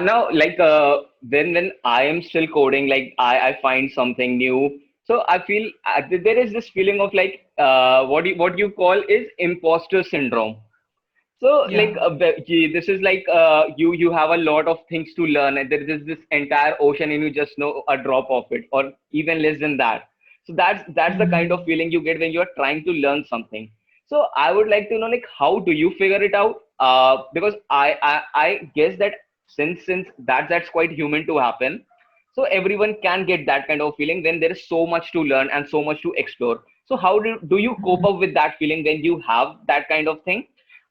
now, like when I am still coding, like I find something new. So I feel there is this feeling of like what you call is imposter syndrome. So like Yeah. this is like you have a lot of things to learn, and there is this entire ocean, and you just know a drop of it, or even less than that. So that's the kind of Hmm. feeling you get when you are trying to learn something. So I would like to know, like, how do you figure it out? Because I guess that since that's quite human to happen. So everyone can get that kind of feeling when there is so much to learn and so much to explore. So how do you cope up with that feeling when you have that kind of thing?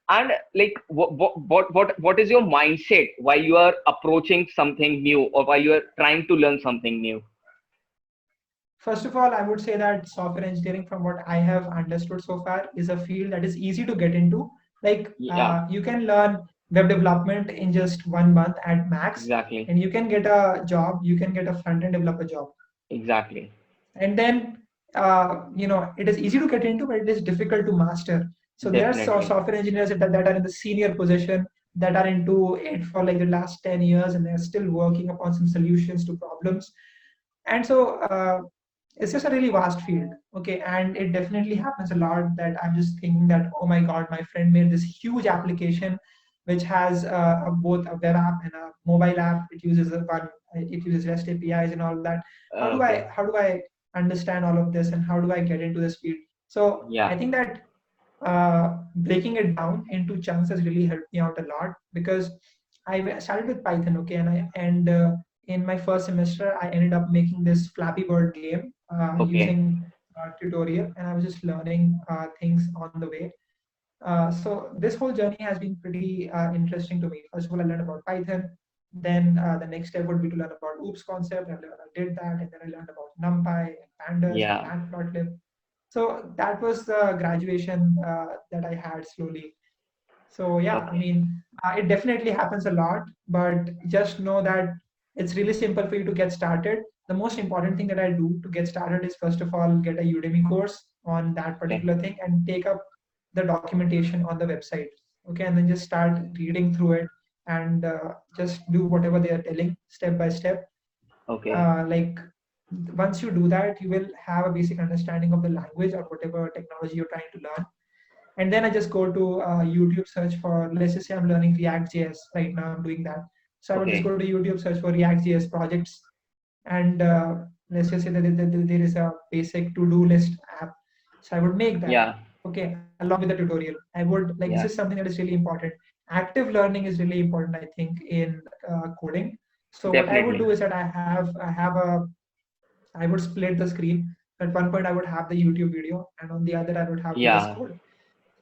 And like what is your mindset while you are approaching something new, or while you are trying to learn something new? First of all, I would say that software engineering, from what I have understood so far, is a field that is easy to get into. Like Yeah, you can learn web development in just 1 month at max, exactly, and you can get a job. You can get a front-end developer job, exactly, and then it is easy to get into, but it is difficult to master. So there are definitely. software engineers that are in the senior position, that are into it for like the last 10 years, and they're still working upon some solutions to problems. And so it's just a really vast field. Okay, and it definitely happens a lot that I'm just thinking that, oh my god, my friend made this huge application which has both a web app and a mobile app. It uses REST APIs and all that. how do Okay. i how do i understand all of this, and how do I get into this field? So I Yeah. think that breaking it down into chunks has really helped me out a lot, because I started with Python. Okay, and in my first semester I ended up making this Flappy Bird game Okay. using tutorial, and I was just learning things on the way. So this whole journey has been pretty interesting to me. First of all, I learned about Python. Then the next step would be to learn about OOPS concept. I did that, and then I learned about NumPy and Pandas and Yeah. Matplotlib. So that was the graduation that I had slowly. So yeah, I Okay. mean, it definitely happens a lot, but just know that it's really simple for you to get started. The most important thing that I do to get started is, first of all, get a Udemy course on that Okay. particular thing and take up the documentation on the website. Okay, and then just start reading through it, and just do whatever they are telling step by step. Okay. Like once you do that, you will have a basic understanding of the language or whatever technology you're trying to learn. And then I just go to YouTube, search for, let's just say I'm learning React JS right now, I'm doing that. So I would just Okay. go to YouTube, search for React JS projects, and let's just say that there is a basic to-do list app. So I would make that, Yeah. okay, along with the tutorial. I would, like, this is Yeah. something that is really important. Active learning is really important, I think, in coding. So what I would Definitely. do is that I would split the screen. At one point, I would have the YouTube video, and on the other, I would have VS Yeah. Code.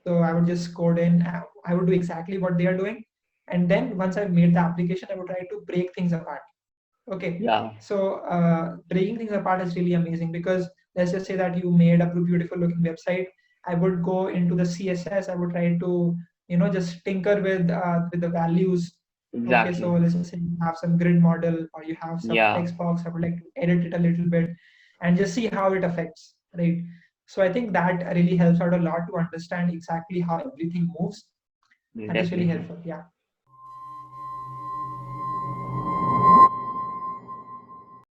So I would just code in. I would do exactly what they are doing, and then once I've made the application, I would try to break things apart. Okay, Yeah. so breaking things apart is really amazing, because let's just say that you made a beautiful looking website. I would go into the CSS. I would try to just tinker with the values. Okay, so Exactly. let's just say you have some grid model or you have some Yeah. text box. I would like to edit it a little bit and just see how it affects, right? So I think that really helps out a lot to understand exactly how everything moves. That is really Definitely. helpful. Yeah.